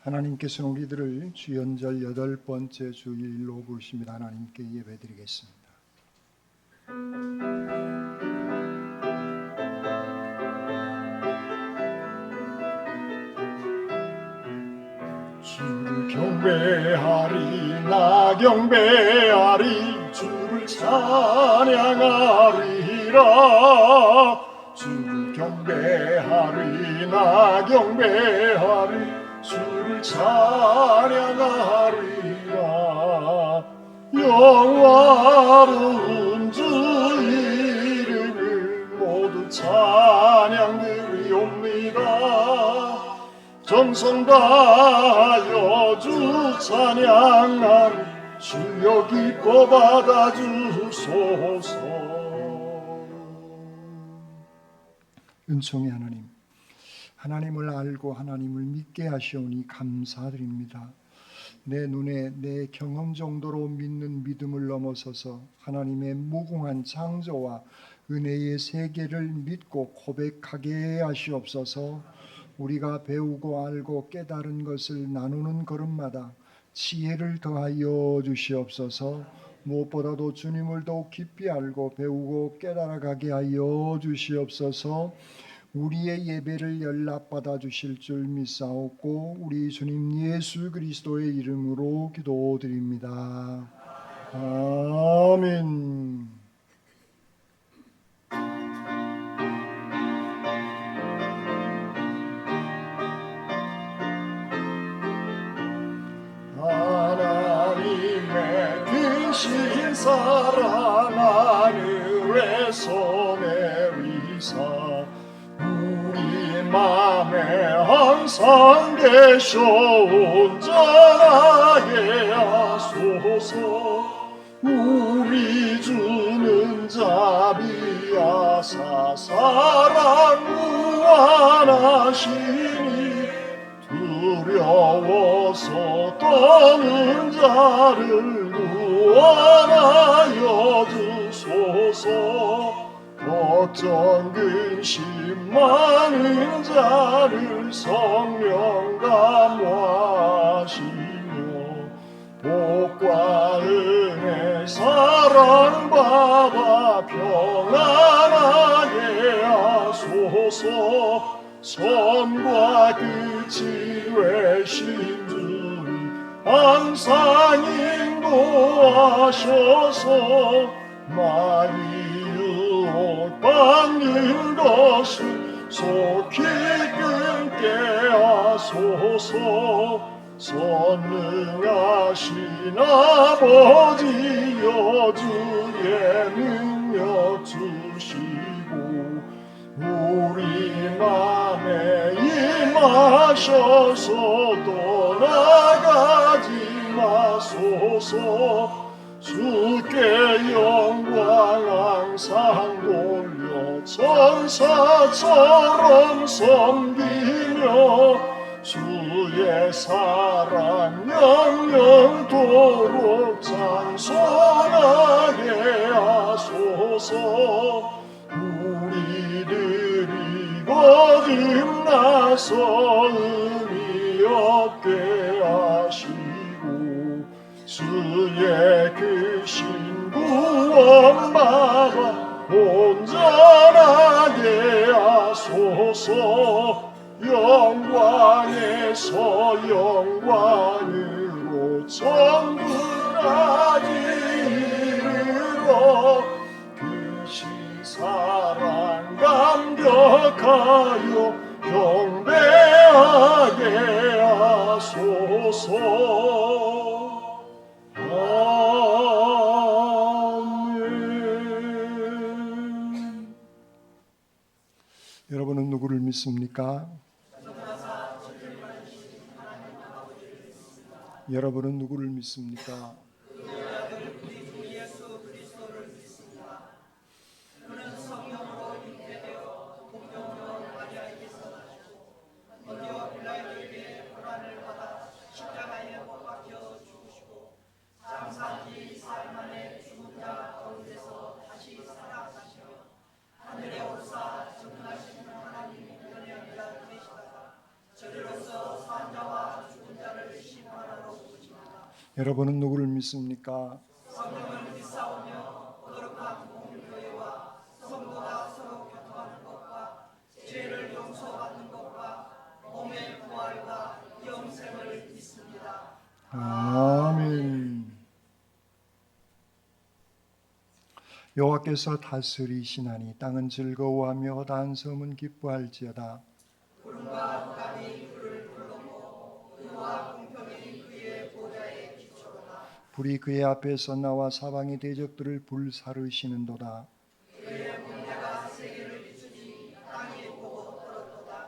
하나님께서는 우리들을 주연절 8번째 주일로 부르십니다. 하나님께 예배드리겠습니다. 주를 경배하리 나 경배하리 주를 찬양하리라. 주를 경배하리 나 경배하리 주를 찬양하리라. 영화로운 주 이름을 모두 찬양드리옵니다. 정성 다하여 주 찬양하리 주여 기뻐 받아주소서. 은총의 하나님, 하나님을 알고 하나님을 믿게 하시오니 감사드립니다. 내 눈에 내 경험 정도로 믿는 믿음을 넘어서서 하나님의 무궁한 창조와 은혜의 세계를 믿고 고백하게 하시옵소서. 우리가 배우고 알고 깨달은 것을 나누는 걸음마다 지혜를 더하여 주시옵소서. 무엇보다도 주님을 더욱 깊이 알고 배우고 깨달아가게 하여 주시옵소서. 우리의 예배를 연락받아 주실 줄 믿사옵고 우리 주님 예수 그리스도의 이름으로 기도드립니다. 아멘. 하나님의 크신 사랑 하늘에서 내리사 우리 맘에 항상 계셔 온전하게 하소서. 우리 주는 자비하사 사랑 무한하시니 두려워서 떠는 자를 구원하여 주소서. 걱정 근심 많은 자를 성령 감화하시며 복과 은혜 사랑 받아 평안하게 하소서. 선과 끝이 되신 주를 항상 인도하셔서 많이 받는 것을 속히 끊게 하소서. 선능하신 아버지여 주의 능력 주시고 우리 맘에 임하셔서 떠나가지 마소서. 주께 영광 항상 돌려 천사처럼 섬기며 주의 사랑 영영토록 찬송하게 하소서. 우리들이 거듭나서 의미 없게 하시고 주의 크신 구원받아 온전하게 하소서. 영광에서 영광으로 천국까지 이르러 크신 사랑 감격하여 경배하게 하소서. 아멘. 여러분은 누구를 믿습니까? 여러분은 누구를 믿습니까? 저리로서 산자와 죽은 자 여러분은 누구를 믿습니까? 아멘. 여호와께서 다스리시나니 땅은 즐거워하며 단 섬은 기뻐할지어다. 불이 그의 앞에서 나와 사방의 대적들을 불사르시는도다.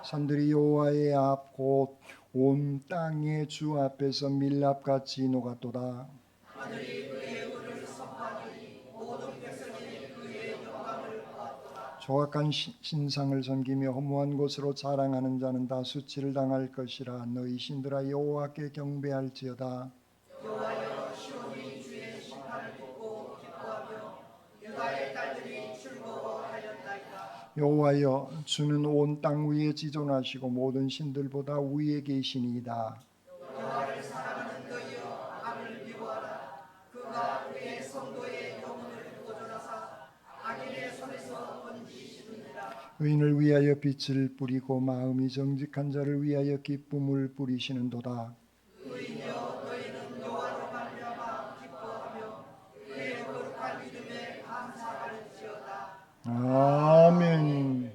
산들이 여호와의 앞 곧 온 땅의 주 앞에서 밀랍같이 녹았도다. 조각한 신상을 섬기며 허무한 곳으로 자랑하는 자는 다 수치를 당할 것이라. 너희 신들아 여호와께 경배할지어다. 여호와여, 주는 온 땅 위에 지존하시고 모든 신들보다 위에 계시니이다. 의인을 위하여 빛을 뿌리고 마음이 정직한 자를 위하여 기쁨을 뿌리시는도다. 아멘.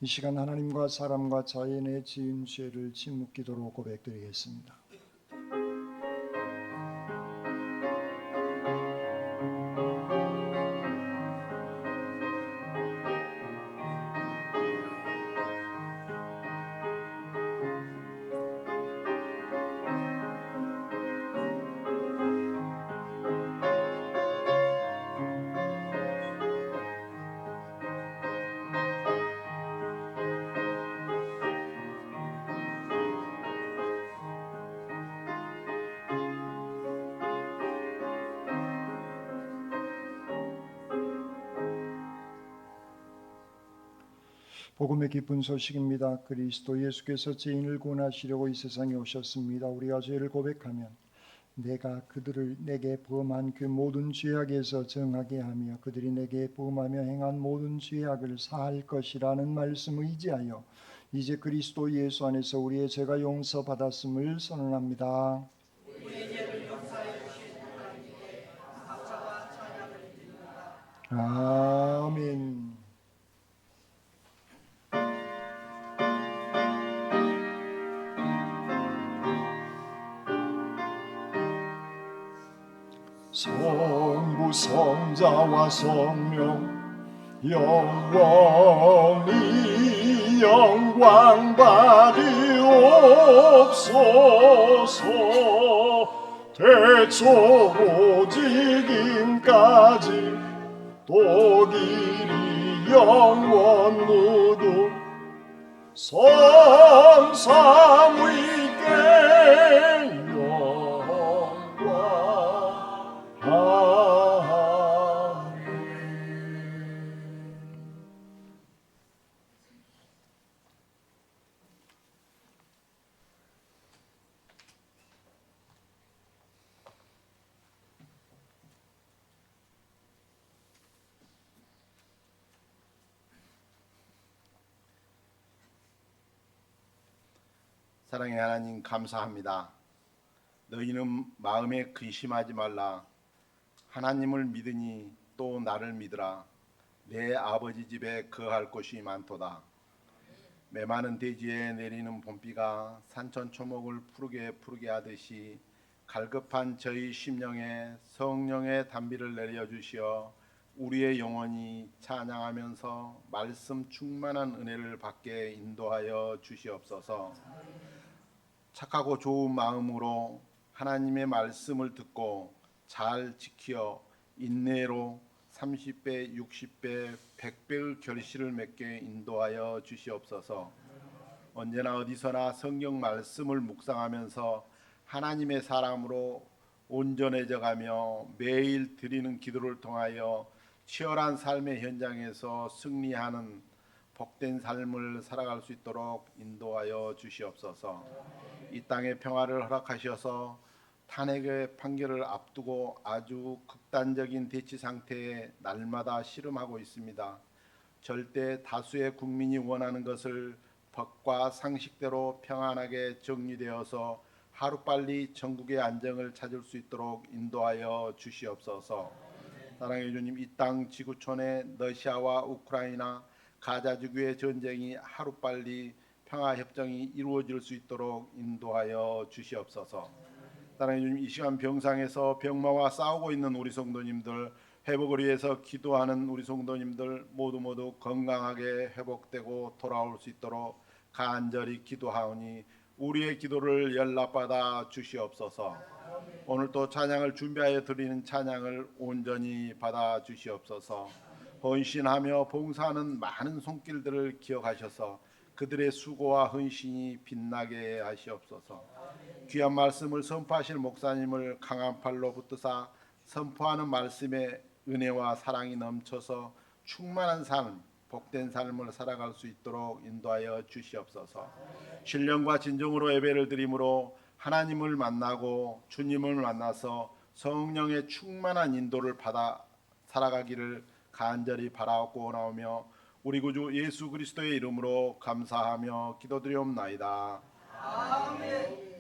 이 시간 하나님과 사람과 자연의 지은 죄를 침묵기도로 고백드리겠습니다. 복음의 기쁜 소식입니다. 그리스도 예수께서 죄인을 구원하시려고 이 세상에 오셨습니다. 우리가 죄를 고백하면 내가 그들을 내게 범한 그 모든 죄악에서 정하게 하며 그들이 내게 범하며 행한 모든 죄악을 사할 것이라는 말씀을 의지하여 이제 그리스도 예수 안에서 우리의 죄가 용서받았음을 선언합니다. 아멘. 성부 성자와 성령 영원히 영광 받으옵소서. 태초 오직임까지 또 길이 영원 무두 성삼위께 영광. 사랑의 하나님 감사합니다. 너희는 마음에 근심하지 말라. 하나님을 믿으니 또 나를 믿으라. 내 아버지 집에 거할 곳이 많도다. 메마른 대지에 내리는 봄비가 산천초목을 푸르게 하듯이 갈급한 저희 심령에 성령의 단비를 내려주시어 우리의 영혼이 찬양하면서 말씀 충만한 은혜를 받게 인도하여 주시옵소서. 착하고 좋은 마음으로 하나님의 말씀을 듣고 잘 지켜 인내로 30배, 60배, 100배의 결실을 맺게 인도하여 주시옵소서. 언제나 어디서나 성경 말씀을 묵상하면서 하나님의 사람으로 온전해져가며 매일 드리는 기도를 통하여 치열한 삶의 현장에서 승리하는 복된 삶을 살아갈 수 있도록 인도하여 주시옵소서. 이 땅의 평화를 허락하셔서 탄핵의 판결을 앞두고 아주 극단적인 대치 상태에 날마다 씨름하고 있습니다. 절대 다수의 국민이 원하는 것을 법과 상식대로 평안하게 정리되어서 하루빨리 전국의 안정을 찾을 수 있도록 인도하여 주시옵소서. 사랑의 주님, 이 땅 지구촌의 러시아와 우크라이나 가자 지구의 전쟁이 하루빨리 평화협정이 이루어질 수 있도록 인도하여 주시옵소서. 사랑의 주님, 이 시간 병상에서 병마와 싸우고 있는 우리 성도님들, 회복을 위해서 기도하는 우리 성도님들 모두 건강하게 회복되고 돌아올 수 있도록 간절히 기도하오니 우리의 기도를 연락받아 주시옵소서. 오늘 또 찬양을 준비하여 드리는 찬양을 온전히 받아 주시옵소서. 헌신하며 봉사하는 많은 손길들을 기억하셔서 그들의 수고와 헌신이 빛나게 하시옵소서. 귀한 말씀을 선포하실 목사님을 강한 팔로 붙드사 선포하는 말씀에 은혜와 사랑이 넘쳐서 충만한 삶, 복된 삶을 살아갈 수 있도록 인도하여 주시옵소서. 신령과 진정으로 예배를 드림으로 하나님을 만나고 주님을 만나서 성령의 충만한 인도를 받아 살아가기를 간절히 바라고 나오며 우리 구주 예수 그리스도의 이름으로 감사하며 기도드리옵나이다. 아멘.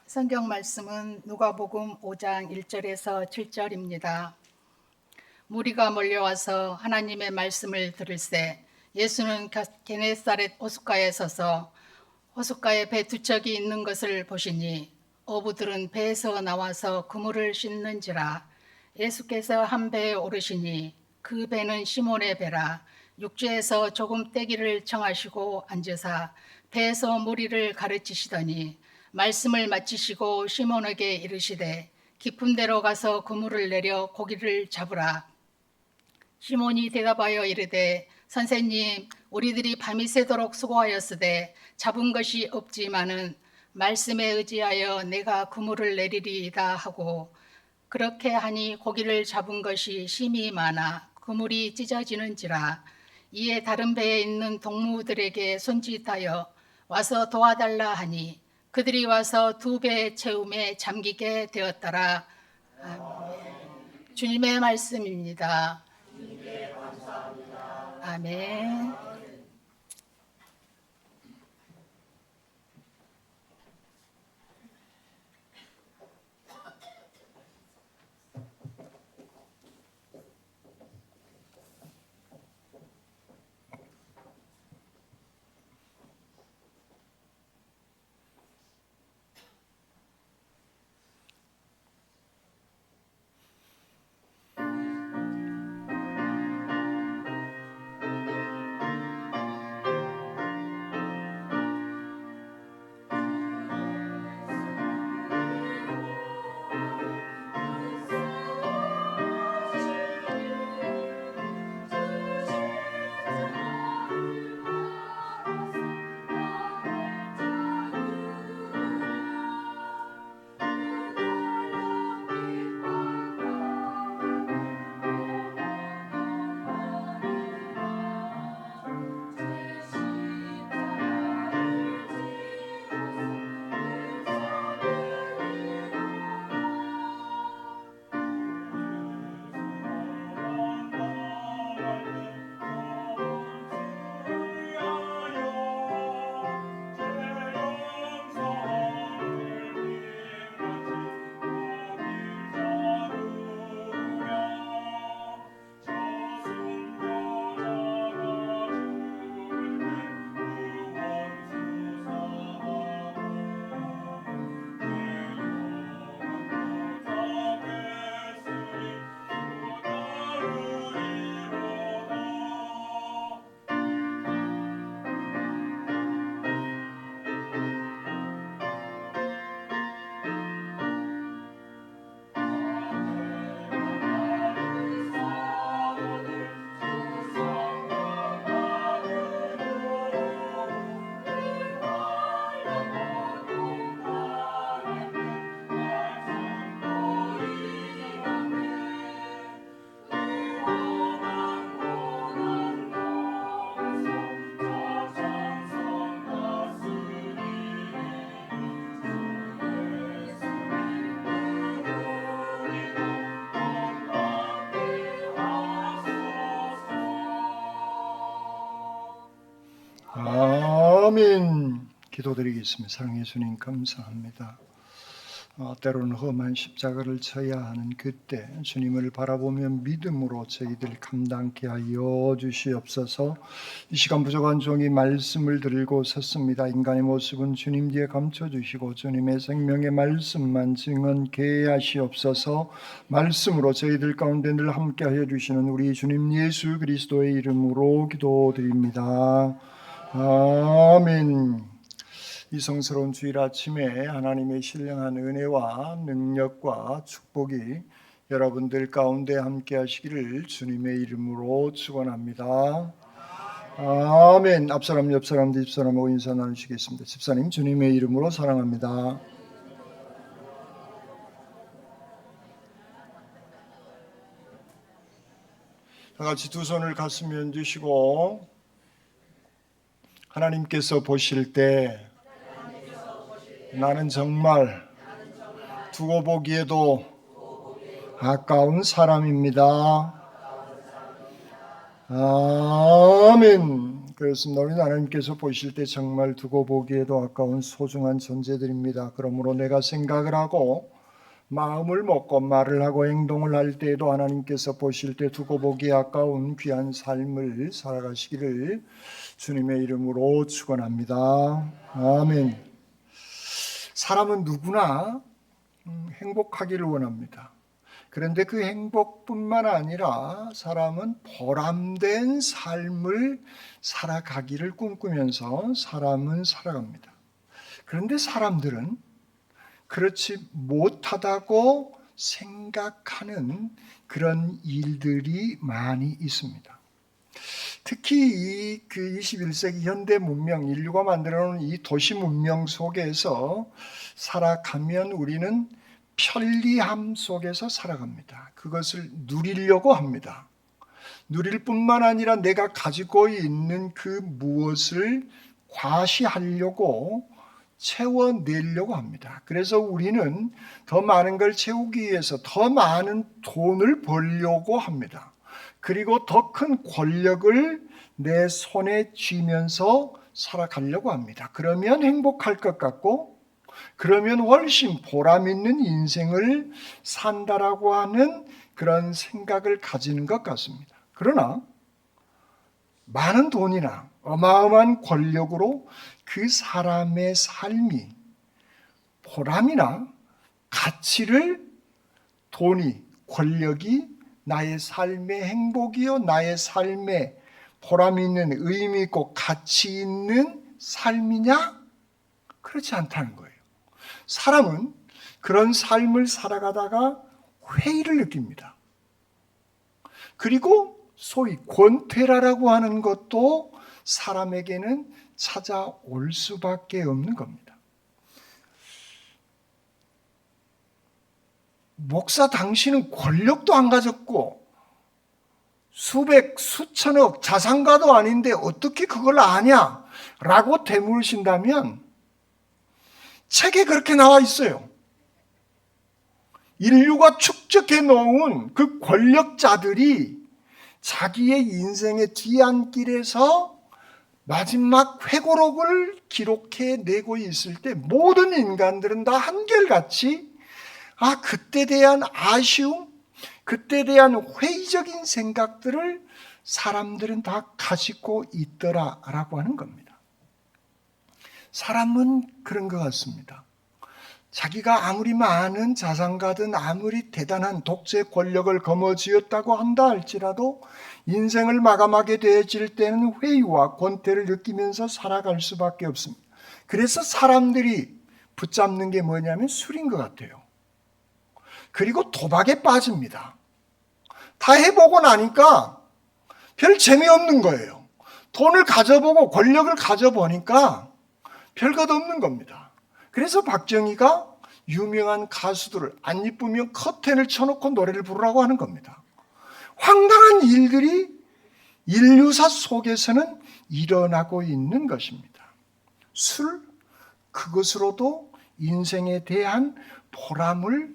성경 말씀은 누가복음 5장 1절에서 7절입니다. 무리가 몰려와서 하나님의 말씀을 들을새 예수는 게네사렛 호숫가에 서서 호숫가에 배 두 척이 있는 것을 보시니 어부들은 배에서 나와서 그물을 씻는지라. 예수께서 한 배에 오르시니 그 배는 시몬의 배라. 육지에서 조금 떼기를 청하시고 앉으사 배에서 무리를 가르치시더니 말씀을 마치시고 시몬에게 이르시되 깊은 데로 가서 그물을 내려 고기를 잡으라. 시몬이 대답하여 이르되 선생님, 우리들이 밤이 새도록 수고하였으되 잡은 것이 없지만은 말씀에 의지하여 내가 그물을 내리리이다 하고 그렇게 하니 고기를 잡은 것이 심히 많아 그물이 찢어지는지라. 이에 다른 배에 있는 동무들에게 손짓하여 와서 도와달라 하니 그들이 와서 두 배의 채움에 잠기게 되었더라. 아멘. 주님의 말씀입니다. 아멘. 아멘. 기도드리겠습니다. 사랑해 주님 감사합니다. 때로는 험한 십자가를 져야 하는 그때 주님을 바라보며 믿음으로 저희들 감당케 하여 주시옵소서. 이 시간 부족한 종이 말씀을 들고 섰습니다. 인간의 모습은 주님 뒤에 감춰주시고 주님의 생명의 말씀만 증언케 하시옵소서. 말씀으로 저희들 가운데 늘 함께하여 주시는 우리 주님 예수 그리스도의 이름으로 기도드립니다. 아멘. 이 성스러운 주일 아침에 하나님의 신령한 은혜와 능력과 축복이 여러분들 가운데 함께 하시기를 주님의 이름으로 축원합니다. 아멘. 앞사람, 옆사람, 뒷사람하고 인사 나누시겠습니다. 집사님, 주님의 이름으로 사랑합니다. 다 같이 두 손을 가슴에 얹으시고 하나님께서 보실 때 나는 정말 두고 보기에도 아까운 사람입니다. 아멘. 그렇습니다. 우리 하나님께서 보실 때 정말 두고 보기에도 아까운 소중한 존재들입니다. 그러므로 내가 생각을 하고 마음을 먹고 말을 하고 행동을 할 때에도 하나님께서 보실 때 두고 보기에 아까운 귀한 삶을 살아가시기를 주님의 이름으로 축원합니다. 아멘. 사람은 누구나 행복하기를 원합니다. 그런데 그 행복뿐만 아니라 사람은 보람된 삶을 살아가기를 꿈꾸면서 사람은 살아갑니다. 그런데 사람들은 그렇지 못하다고 생각하는 그런 일들이 많이 있습니다. 특히 이 21세기 현대 문명, 인류가 만들어 놓은 이 도시 문명 속에서 살아가면 우리는 편리함 속에서 살아갑니다. 그것을 누리려고 합니다. 누릴 뿐만 아니라 내가 가지고 있는 그 무엇을 과시하려고 채워내려고 합니다. 그래서 우리는 더 많은 걸 채우기 위해서 더 많은 돈을 벌려고 합니다. 그리고 더 큰 권력을 내 손에 쥐면서 살아가려고 합니다. 그러면 행복할 것 같고, 그러면 훨씬 보람 있는 인생을 산다라고 하는 그런 생각을 가지는 것 같습니다. 그러나 많은 돈이나 어마어마한 권력으로 그 사람의 삶이 보람이나 가치를 돈이, 권력이 나의 삶의 행복이요, 나의 삶의 보람 있는 의미 있고 가치 있는 삶이냐? 그렇지 않다는 거예요. 사람은 그런 삶을 살아가다가 회의를 느낍니다. 그리고 소위 권태라라고 하는 것도 사람에게는 찾아올 수밖에 없는 겁니다. 목사 당신은 권력도 안 가졌고 수백, 수천억 자산가도 아닌데 어떻게 그걸 아냐? 라고 되물으신다면 책에 그렇게 나와 있어요. 인류가 축적해 놓은 그 권력자들이 자기의 인생의 뒤안길에서 마지막 회고록을 기록해 내고 있을 때 모든 인간들은 다 한결같이 그때 대한 아쉬움, 그때 대한 회의적인 생각들을 사람들은 다 가지고 있더라라고 하는 겁니다. 사람은 그런 것 같습니다. 자기가 아무리 많은 자산가든 아무리 대단한 독재 권력을 거머쥐었다고 한다 할지라도 인생을 마감하게 되어질 때는 회의와 권태를 느끼면서 살아갈 수밖에 없습니다. 그래서 사람들이 붙잡는 게 뭐냐면 술인 것 같아요. 그리고 도박에 빠집니다. 다 해보고 나니까 별 재미없는 거예요. 돈을 가져보고 권력을 가져보니까 별것 없는 겁니다. 그래서 박정희가 유명한 가수들을 안 이쁘면 커튼을 쳐놓고 노래를 부르라고 하는 겁니다. 황당한 일들이 인류사 속에서는 일어나고 있는 것입니다. 술, 그것으로도 인생에 대한 보람을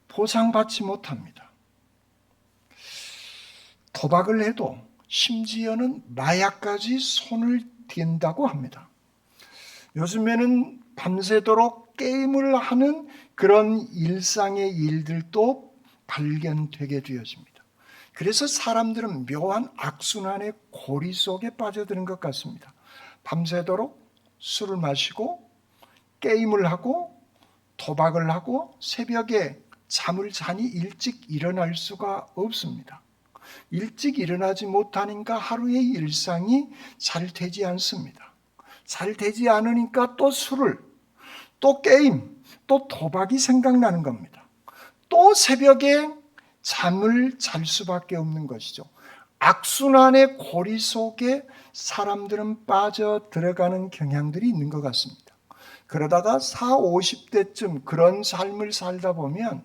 보상받지 못합니다. 도박을 해도 심지어는 마약까지 손을 된다고 합니다. 요즘에는 밤새도록 게임을 하는 그런 일상의 일들도 발견되게 되어집니다. 그래서 사람들은 묘한 악순환의 고리 속에 빠져드는 것 같습니다. 밤새도록 술을 마시고 게임을 하고 도박을 하고 새벽에 잠을 자니 일찍 일어날 수가 없습니다. 일찍 일어나지 못하니까 하루의 일상이 잘 되지 않습니다. 잘 되지 않으니까 또 술을, 또 게임, 또 도박이 생각나는 겁니다. 또 새벽에 잠을 잘 수밖에 없는 것이죠. 악순환의 고리 속에 사람들은 빠져 들어가는 경향들이 있는 것 같습니다. 그러다가 40, 50대쯤 그런 삶을 살다 보면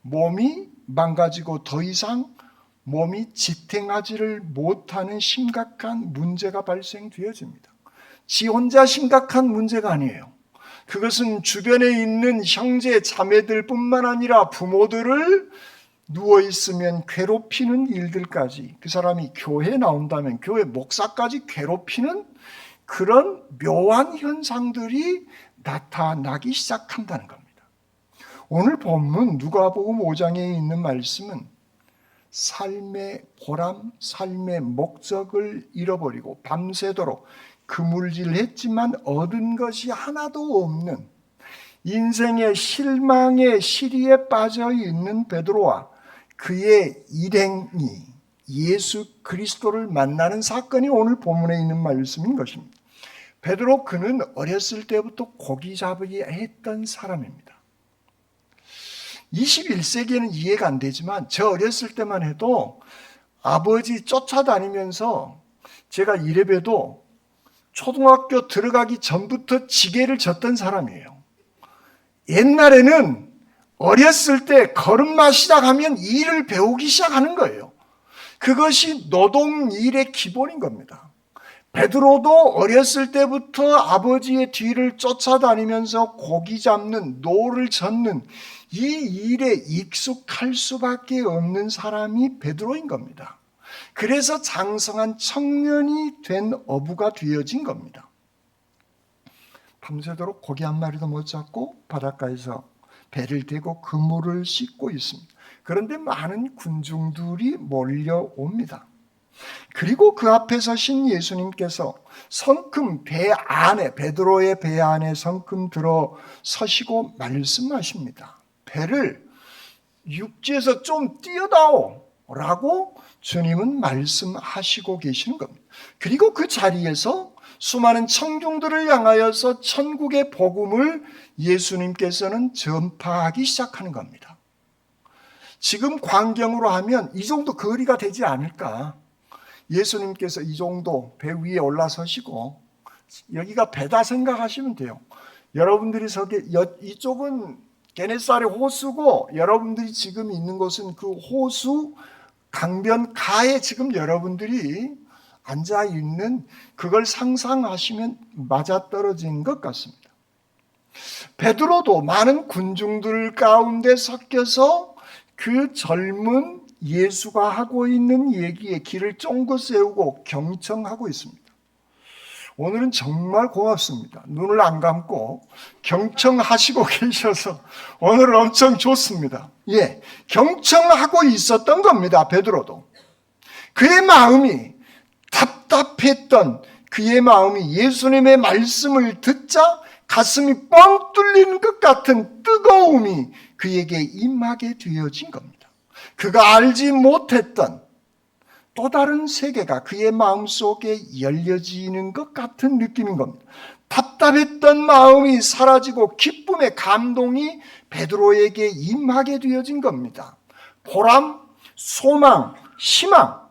몸이 망가지고 더 이상 몸이 지탱하지를 못하는 심각한 문제가 발생되어집니다. 지 혼자 심각한 문제가 아니에요. 그것은 주변에 있는 형제 자매들 뿐만 아니라 부모들을 누워있으면 괴롭히는 일들까지, 그 사람이 교회에 나온다면 교회 목사까지 괴롭히는 그런 묘한 현상들이 나타나기 시작한다는 겁니다. 오늘 본문 누가복음 5장에 있는 말씀은 삶의 보람, 삶의 목적을 잃어버리고 밤새도록 그물질했지만 얻은 것이 하나도 없는 인생의 실망의 시리에 빠져 있는 베드로와 그의 일행이 예수 그리스도를 만나는 사건이 오늘 본문에 있는 말씀인 것입니다. 베드로 그는 어렸을 때부터 고기 잡기 했던 사람입니다. 21세기에는 이해가 안 되지만 저 어렸을 때만 해도 아버지 쫓아다니면서 제가 이래봬도 초등학교 들어가기 전부터 지게를 졌던 사람이에요. 옛날에는 어렸을 때 걸음마 시작하면 일을 배우기 시작하는 거예요. 그것이 노동 일의 기본인 겁니다. 베드로도 어렸을 때부터 아버지의 뒤를 쫓아다니면서 고기 잡는, 노를 젓는 이 일에 익숙할 수밖에 없는 사람이 베드로인 겁니다. 그래서 장성한 청년이 된 어부가 되어진 겁니다. 밤새도록 고기 한 마리도 못 잡고 바닷가에서 배를 대고 그물을 씻고 있습니다. 그런데 많은 군중들이 몰려옵니다. 그리고 그 앞에 서신 예수님께서 성큼 배 안에, 베드로의 배 안에 성큼 들어 서시고 말씀하십니다. 배를 육지에서 좀 띄어다오 라고 주님은 말씀하시고 계시는 겁니다. 그리고 그 자리에서 수많은 청중들을 향하여서 천국의 복음을 예수님께서는 전파하기 시작하는 겁니다. 지금 광경으로 하면 이 정도 거리가 되지 않을까. 예수님께서 이 정도 배 위에 올라서시고 여기가 배다 생각하시면 돼요. 여러분들이 이쪽은 게네사렛 호수고 여러분들이 지금 있는 곳은 그 호수 강변가에 지금 여러분들이 앉아있는 그걸 상상하시면 맞아떨어진 것 같습니다. 베드로도 많은 군중들 가운데 섞여서 그 젊은 예수가 하고 있는 얘기에 귀를 쫑긋 세우고 경청하고 있습니다. 오늘은 정말 고맙습니다. 눈을 안 감고 경청하시고 계셔서 오늘은 엄청 좋습니다. 예, 경청하고 있었던 겁니다. 베드로도. 그의 마음이 답답했던 그의 마음이 예수님의 말씀을 듣자 가슴이 뻥 뚫리는 것 같은 뜨거움이 그에게 임하게 되어진 겁니다. 그가 알지 못했던 또 다른 세계가 그의 마음속에 열려지는 것 같은 느낌인 겁니다. 답답했던 마음이 사라지고 기쁨의 감동이 베드로에게 임하게 되어진 겁니다. 보람, 소망, 희망,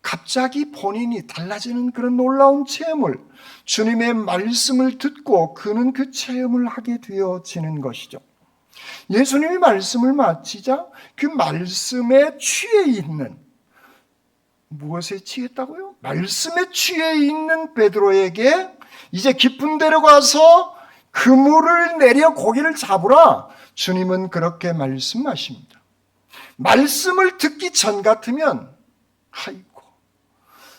갑자기 본인이 달라지는 그런 놀라운 체험을 주님의 말씀을 듣고 그는 그 체험을 하게 되어지는 것이죠. 예수님이 말씀을 마치자 그 말씀에 취해 있는, 무엇에 취했다고요? 말씀에 취해 있는 베드로에게 이제 깊은 데로 가서 그물을 내려 고기를 잡으라. 주님은 그렇게 말씀하십니다. 말씀을 듣기 전 같으면 아이고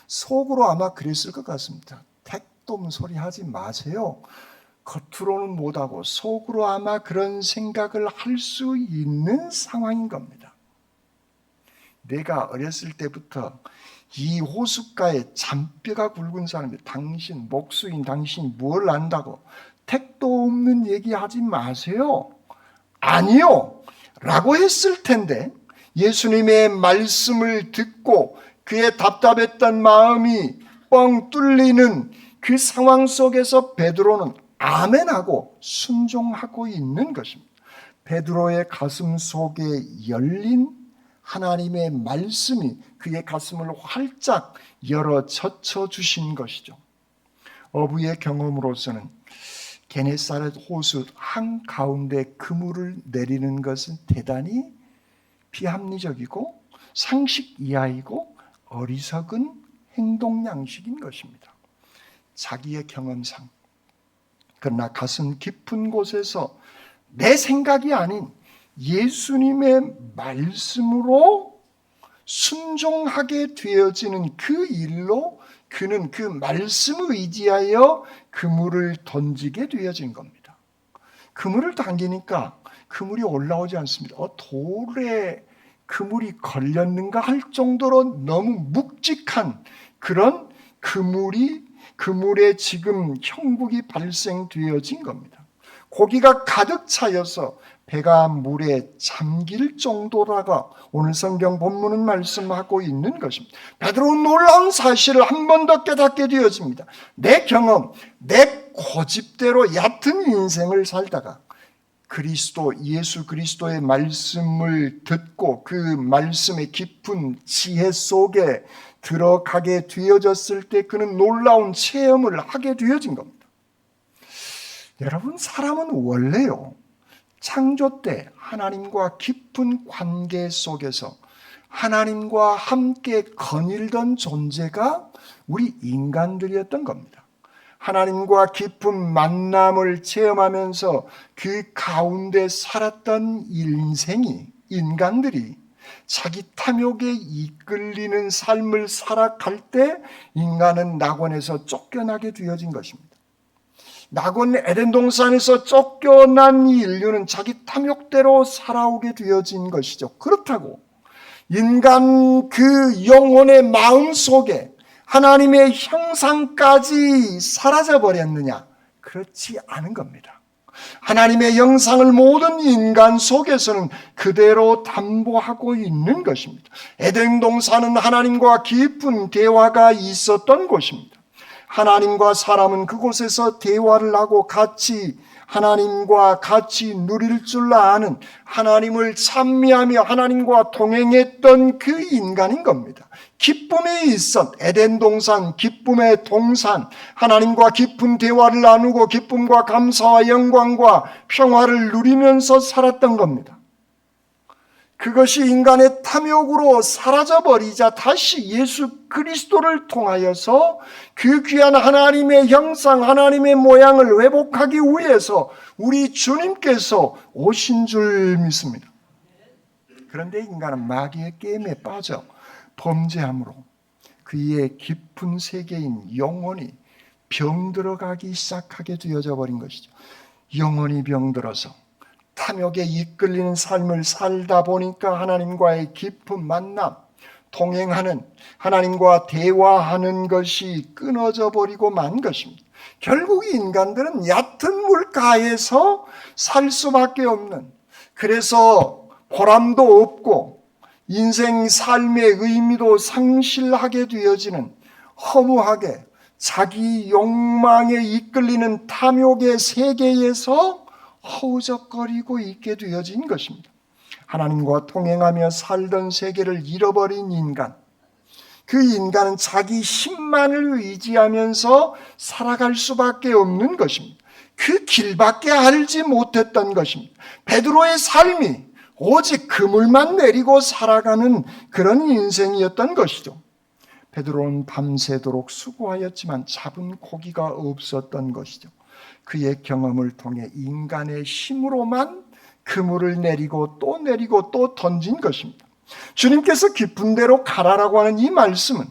속으로 아마 그랬을 것 같습니다. 택도 없는 소리 하지 마세요. 겉으로는 못하고 속으로 아마 그런 생각을 할 수 있는 상황인 겁니다. 내가 어렸을 때부터 이 호숫가에 잔뼈가 굵은 사람이 당신 목수인 당신이 뭘 안다고 택도 없는 얘기하지 마세요. 아니요 라고 했을 텐데 예수님의 말씀을 듣고 그의 답답했던 마음이 뻥 뚫리는 그 상황 속에서 베드로는 아멘하고 순종하고 있는 것입니다. 베드로의 가슴 속에 열린 하나님의 말씀이 그의 가슴을 활짝 열어 젖혀 주신 것이죠. 어부의 경험으로서는 게네사렛 호수 한가운데 그물을 내리는 것은 대단히 비합리적이고 상식 이하이고 어리석은 행동 양식인 것입니다. 자기의 경험상. 그러나 가슴 깊은 곳에서 내 생각이 아닌 예수님의 말씀으로 순종하게 되어지는 그 일로 그는 그 말씀을 의지하여 그물을 던지게 되어진 겁니다. 그물을 당기니까 그물이 올라오지 않습니다. 돌에 그물이 걸렸는가 할 정도로 너무 묵직한 그런 그물에 지금 형국이 발생되어진 겁니다. 고기가 가득 차여서 배가 물에 잠길 정도라고 오늘 성경 본문은 말씀하고 있는 것입니다. 베드로는 놀라운 사실을 한 번 더 깨닫게 되어집니다. 내 경험, 내 고집대로 얕은 인생을 살다가 예수 그리스도의 말씀을 듣고 그 말씀의 깊은 지혜 속에 들어가게 되어졌을 때 그는 놀라운 체험을 하게 되어진 겁니다. 여러분, 사람은 원래요, 창조 때 하나님과 깊은 관계 속에서 하나님과 함께 거닐던 존재가 우리 인간들이었던 겁니다. 하나님과 깊은 만남을 체험하면서 그 가운데 살았던 인간들이 자기 탐욕에 이끌리는 삶을 살아갈 때 인간은 낙원에서 쫓겨나게 되어진 것입니다. 낙원 에덴 동산에서 쫓겨난 이 인류는 자기 탐욕대로 살아오게 되어진 것이죠. 그렇다고 인간 그 영혼의 마음 속에 하나님의 형상까지 사라져 버렸느냐? 그렇지 않은 겁니다. 하나님의 형상을 모든 인간 속에서는 그대로 담보하고 있는 것입니다. 에덴 동산은 하나님과 깊은 대화가 있었던 곳입니다. 하나님과 사람은 그곳에서 대화를 하고 하나님과 같이 누릴 줄 아는, 하나님을 찬미하며 하나님과 동행했던 그 인간인 겁니다. 기쁨이 있었, 에덴 동산, 기쁨의 동산, 하나님과 깊은 대화를 나누고 기쁨과 감사와 영광과 평화를 누리면서 살았던 겁니다. 그것이 인간의 탐욕으로 사라져버리자 다시 예수 그리스도를 통하여서 그 귀한 하나님의 형상, 하나님의 모양을 회복하기 위해서 우리 주님께서 오신 줄 믿습니다. 그런데 인간은 마귀의 게임에 빠져 범죄함으로 그의 깊은 세계인 영혼이 병들어가기 시작하게 되어져 버린 것이죠. 영혼이 병들어서 탐욕에 이끌리는 삶을 살다 보니까 하나님과의 깊은 만남, 동행하는, 하나님과 대화하는 것이 끊어져 버리고 만 것입니다. 결국 인간들은 얕은 물가에서 살 수밖에 없는, 그래서 보람도 없고 인생 삶의 의미도 상실하게 되어지는, 허무하게 자기 욕망에 이끌리는 탐욕의 세계에서 허우적거리고 있게 되어진 것입니다. 하나님과 통행하며 살던 세계를 잃어버린 인간, 그 인간은 자기 힘만을 의지하면서 살아갈 수밖에 없는 것입니다. 그 길밖에 알지 못했던 것입니다. 베드로의 삶이 오직 그물만 내리고 살아가는 그런 인생이었던 것이죠. 베드로는 밤새도록 수고하였지만 잡은 고기가 없었던 것이죠. 그의 경험을 통해 인간의 힘으로만 그물을 내리고 또 던진 것입니다. 주님께서 깊은 데로 가라라고 하는 이 말씀은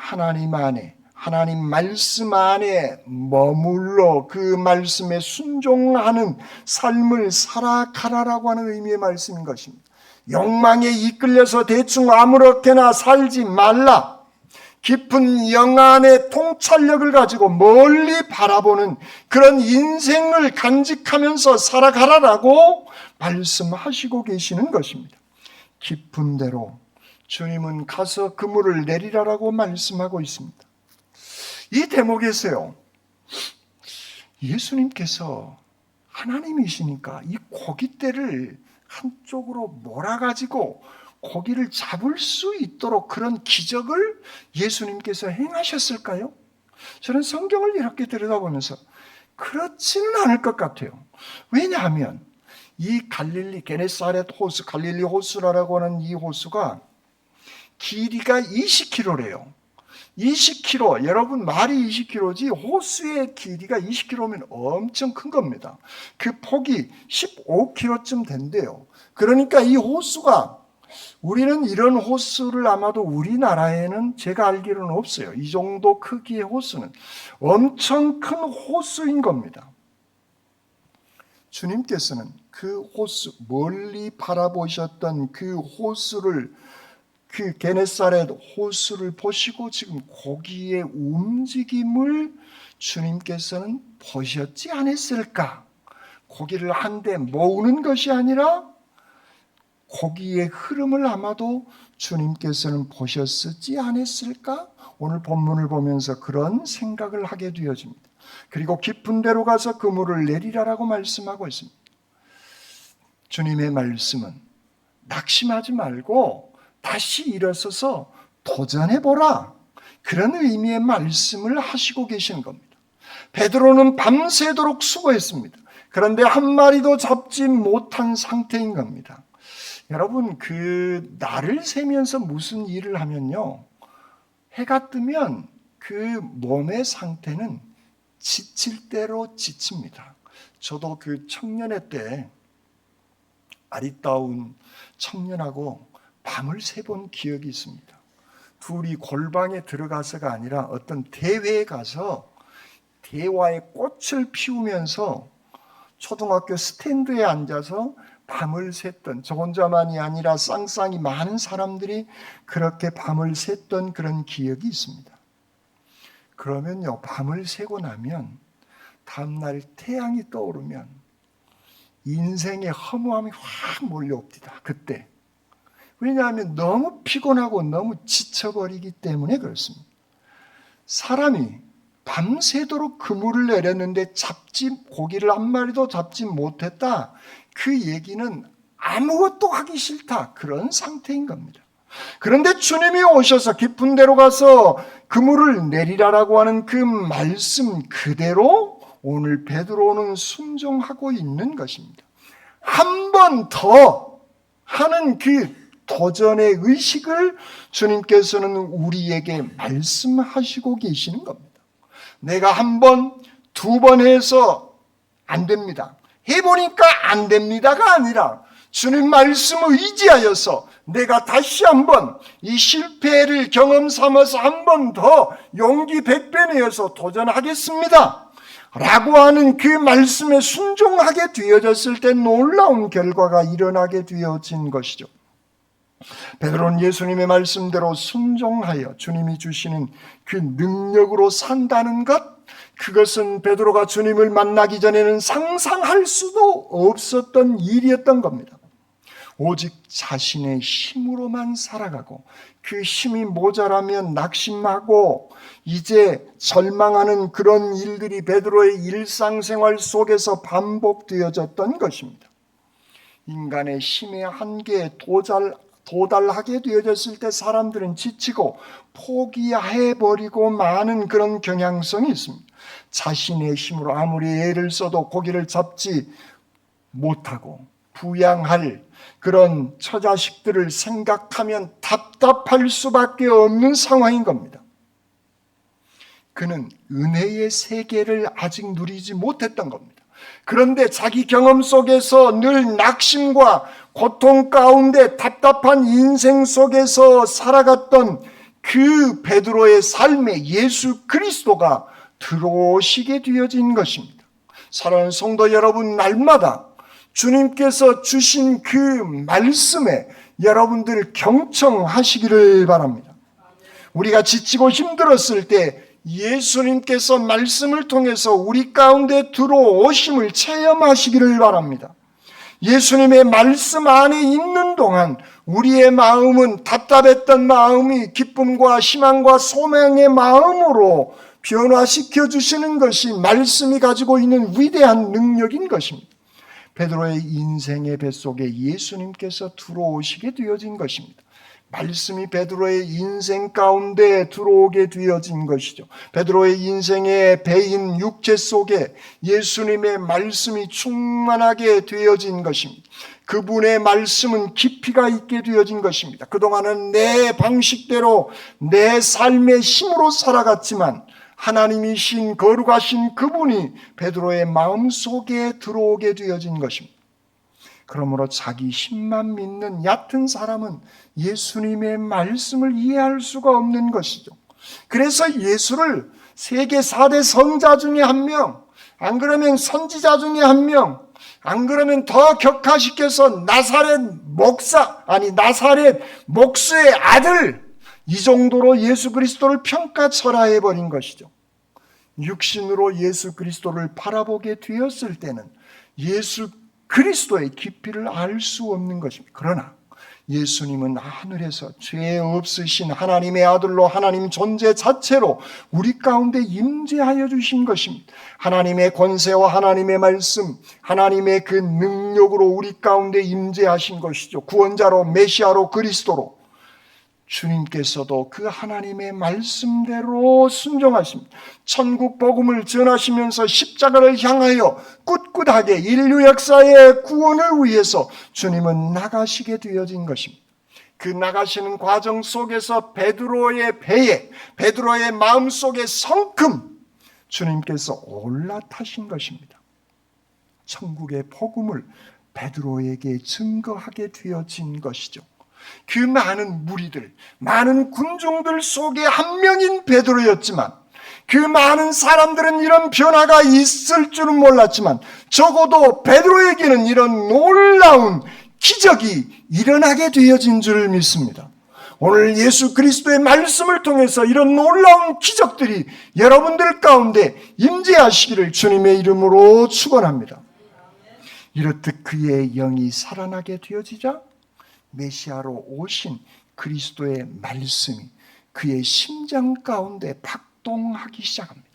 하나님 안에, 하나님 말씀 안에 머물러 그 말씀에 순종하는 삶을 살아가라라고 하는 의미의 말씀인 것입니다. 욕망에 이끌려서 대충 아무렇게나 살지 말라. 깊은 영안의 통찰력을 가지고 멀리 바라보는 그런 인생을 간직하면서 살아가라라고 말씀하시고 계시는 것입니다. 깊은 데로 주님은 가서 그물을 내리라라고 말씀하고 있습니다. 이 대목에서요, 예수님께서 하나님이시니까 이 고깃대를 한쪽으로 몰아가지고 고기를 잡을 수 있도록 그런 기적을 예수님께서 행하셨을까요? 저는 성경을 이렇게 들여다보면서 그렇지는 않을 것 같아요. 왜냐하면 이 갈릴리 게네사렛 호수, 갈릴리 호수라고 하는 이 호수가 길이가 20km래요. 20km, 여러분 말이 20km지 호수의 길이가 20km면 엄청 큰 겁니다. 그 폭이 15km쯤 된대요. 그러니까 이 호수가, 우리는 이런 호수를 아마도 우리나라에는 제가 알기로는 없어요. 이 정도 크기의 호수는 엄청 큰 호수인 겁니다. 주님께서는 그 호수, 멀리 바라보셨던 그 호수를, 그 게네사렛 호수를 보시고 지금 고기의 움직임을 주님께서는 보셨지 않았을까? 고기를 한데 모으는 것이 아니라 고기의 흐름을 아마도 주님께서는 보셨지 않았을까? 오늘 본문을 보면서 그런 생각을 하게 되어집니다. 그리고 깊은 데로 가서 그물을 내리라라고 말씀하고 있습니다. 주님의 말씀은 낙심하지 말고 다시 일어서서 도전해보라, 그런 의미의 말씀을 하시고 계시는 겁니다. 베드로는 밤새도록 수고했습니다. 그런데 한 마리도 잡지 못한 상태인 겁니다. 여러분, 그 날을 새면서 무슨 일을 하면요, 해가 뜨면 그 몸의 상태는 지칠 대로 지칩니다. 저도 그 청년회 때 아리따운 청년하고 밤을 새본 기억이 있습니다. 둘이 골방에 들어가서가 아니라 어떤 대회에 가서 대화의 꽃을 피우면서 초등학교 스탠드에 앉아서 밤을 샜던, 저 혼자만이 아니라 쌍쌍이 많은 사람들이 그렇게 밤을 샜던 그런 기억이 있습니다. 그러면요, 밤을 새고 나면 다음날 태양이 떠오르면 인생의 허무함이 확 몰려옵니다. 그때. 왜냐하면 너무 피곤하고 너무 지쳐버리기 때문에 그렇습니다. 사람이 밤새도록 그물을 내렸는데 고기를 한 마리도 잡지 못했다, 그 얘기는 아무것도 하기 싫다, 그런 상태인 겁니다. 그런데 주님이 오셔서 깊은 데로 가서 그물을 내리라라고 하는 그 말씀 그대로 오늘 베드로는 순종하고 있는 것입니다. 한 번 더 하는 그 도전의 의식을 주님께서는 우리에게 말씀하시고 계시는 겁니다. 내가 한 번, 두 번 해서 안 됩니다. 해보니까 안 됩니다가 아니라 주님 말씀을 의지하여서 내가 다시 한번 이 실패를 경험 삼아서 한 번 더 용기 100배 내어서 도전하겠습니다 라고 하는 그 말씀에 순종하게 되어졌을 때 놀라운 결과가 일어나게 되어진 것이죠. 베드로는 예수님의 말씀대로 순종하여 주님이 주시는 그 능력으로 산다는 것, 그것은 베드로가 주님을 만나기 전에는 상상할 수도 없었던 일이었던 겁니다. 오직 자신의 힘으로만 살아가고 그 힘이 모자라면 낙심하고 이제 절망하는 그런 일들이 베드로의 일상생활 속에서 반복되어졌던 것입니다. 인간의 힘의 한계에 도달하게 되어졌을 때 사람들은 지치고 포기해버리고 마는 그런 경향성이 있습니다. 자신의 힘으로 아무리 애를 써도 고기를 잡지 못하고 부양할 그런 처자식들을 생각하면 답답할 수밖에 없는 상황인 겁니다. 그는 은혜의 세계를 아직 누리지 못했던 겁니다. 그런데 자기 경험 속에서 늘 낙심과 고통 가운데 답답한 인생 속에서 살아갔던 그 베드로의 삶에 예수 그리스도가 들어오시게 되어진 것입니다. 사랑하는 성도 여러분, 날마다 주님께서 주신 그 말씀에 여러분들 경청하시기를 바랍니다. 우리가 지치고 힘들었을 때 예수님께서 말씀을 통해서 우리 가운데 들어오심을 체험하시기를 바랍니다. 예수님의 말씀 안에 있는 동안 우리의 마음은 답답했던 마음이 기쁨과 희망과 소망의 마음으로 변화시켜 주시는 것이 말씀이 가지고 있는 위대한 능력인 것입니다. 베드로의 인생의 뱃속에 예수님께서 들어오시게 되어진 것입니다. 말씀이 베드로의 인생 가운데 들어오게 되어진 것이죠. 베드로의 인생의 배인 육체 속에 예수님의 말씀이 충만하게 되어진 것입니다. 그분의 말씀은 깊이가 있게 되어진 것입니다. 그동안은 내 방식대로 내 삶의 힘으로 살아갔지만 하나님이신 거룩하신 그분이 베드로의 마음속에 들어오게 되어진 것입니다. 그러므로 자기 힘만 믿는 얕은 사람은 예수님의 말씀을 이해할 수가 없는 것이죠. 그래서 예수를 세계 4대 성자 중에 한 명, 안 그러면 선지자 중에 한 명, 안 그러면 더 격화시켜서 나사렛 목수의 아들, 이 정도로 예수 그리스도를 평가철하해 버린 것이죠. 육신으로 예수 그리스도를 바라보게 되었을 때는 예수 그리스도의 깊이를 알 수 없는 것입니다. 그러나 예수님은 하늘에서 죄 없으신 하나님의 아들로 하나님 존재 자체로 우리 가운데 임재하여 주신 것입니다. 하나님의 권세와 하나님의 말씀, 하나님의 그 능력으로 우리 가운데 임재하신 것이죠. 구원자로, 메시아로, 그리스도로. 주님께서도 그 하나님의 말씀대로 순종하십니다. 천국 복음을 전하시면서 십자가를 향하여 꿋꿋하게 인류 역사의 구원을 위해서 주님은 나가시게 되어진 것입니다. 그 나가시는 과정 속에서 베드로의 배에, 베드로의 마음속에 성큼 주님께서 올라타신 것입니다. 천국의 복음을 베드로에게 증거하게 되어진 것이죠. 그 많은 무리들, 많은 군중들 속에 한 명인 베드로였지만 그 많은 사람들은 이런 변화가 있을 줄은 몰랐지만 적어도 베드로에게는 이런 놀라운 기적이 일어나게 되어진 줄 믿습니다. 오늘 예수 그리스도의 말씀을 통해서 이런 놀라운 기적들이 여러분들 가운데 임재하시기를 주님의 이름으로 축원합니다. 이렇듯 그의 영이 살아나게 되어지자 메시아로 오신 그리스도의 말씀이 그의 심장 가운데 박동하기 시작합니다.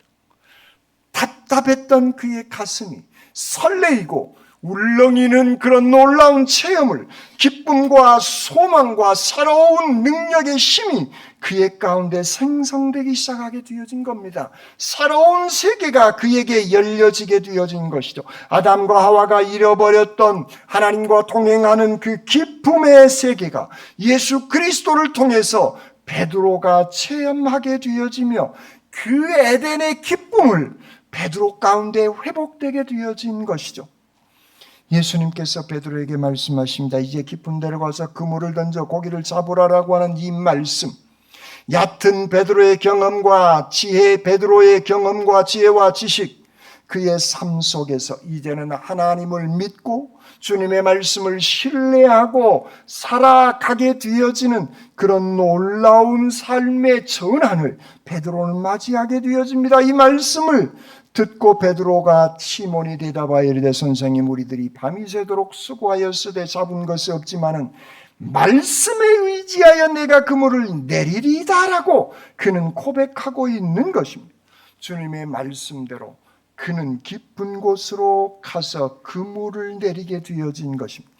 답답했던 그의 가슴이 설레이고 울렁이는 그런 놀라운 체험을, 기쁨과 소망과 새로운 능력의 힘이 그의 가운데 생성되기 시작하게 되어진 겁니다. 새로운 세계가 그에게 열려지게 되어진 것이죠. 아담과 하와가 잃어버렸던 하나님과 동행하는 그 기쁨의 세계가 예수 그리스도를 통해서 베드로가 체험하게 되어지며 그 에덴의 기쁨을 베드로 가운데 회복되게 되어진 것이죠. 예수님께서 베드로에게 말씀하십니다. 이제 깊은 데로 가서 그물을 던져 고기를 잡으라라고 하는 이 말씀, 얕은 베드로의 경험과 지혜, 베드로의 경험과 지혜와 지식, 그의 삶 속에서 이제는 하나님을 믿고 주님의 말씀을 신뢰하고 살아가게 되어지는 그런 놀라운 삶의 전환을 베드로는 맞이하게 되어집니다. 이 말씀을 듣고 베드로가 시몬이 대답하여 이르되 선생님, 우리들이 밤이 새도록 수고하였으되 잡은 것이 없지만은 말씀에 의지하여 내가 그물을 내리리다라고 그는 고백하고 있는 것입니다. 주님의 말씀대로 그는 깊은 곳으로 가서 그물을 내리게 되어진 것입니다.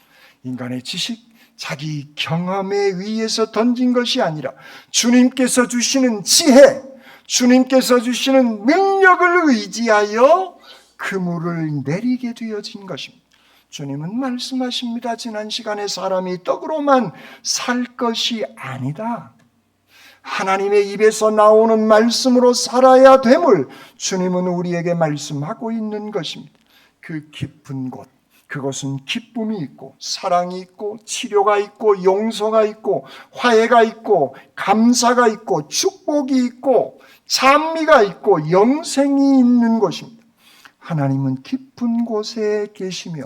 인간의 지식, 자기 경험에 의해서 던진 것이 아니라 주님께서 주시는 지혜, 주님께서 주시는 능력을 의지하여 그물을 내리게 되어진 것입니다. 주님은 말씀하십니다. 지난 시간에 사람이 떡으로만 살 것이 아니다. 하나님의 입에서 나오는 말씀으로 살아야 됨을 주님은 우리에게 말씀하고 있는 것입니다. 그 깊은 곳, 그것은 기쁨이 있고 사랑이 있고 치료가 있고 용서가 있고 화해가 있고 감사가 있고 축복이 있고 찬미가 있고 영생이 있는 것입니다. 하나님은 깊은 곳에 계시며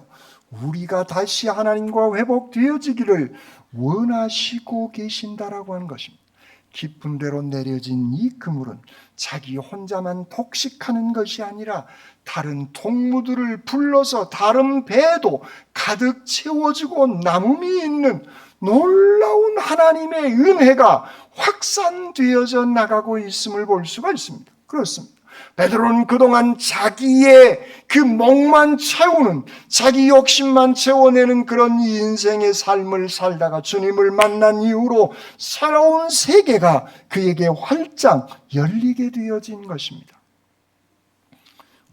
우리가 다시 하나님과 회복되어지기를 원하시고 계신다라고 하는 것입니다. 깊은 데로 내려진 이 그물은 자기 혼자만 독식하는 것이 아니라 다른 동무들을 불러서 다른 배도 가득 채워주고 남음이 있는 놀라운 하나님의 은혜가 확산되어져 나가고 있음을 볼 수가 있습니다. 그렇습니다. 베드로는 그동안 자기의 그 목만 채우는, 자기 욕심만 채워내는 그런 인생의 삶을 살다가 주님을 만난 이후로 새로운 세계가 그에게 활짝 열리게 되어진 것입니다.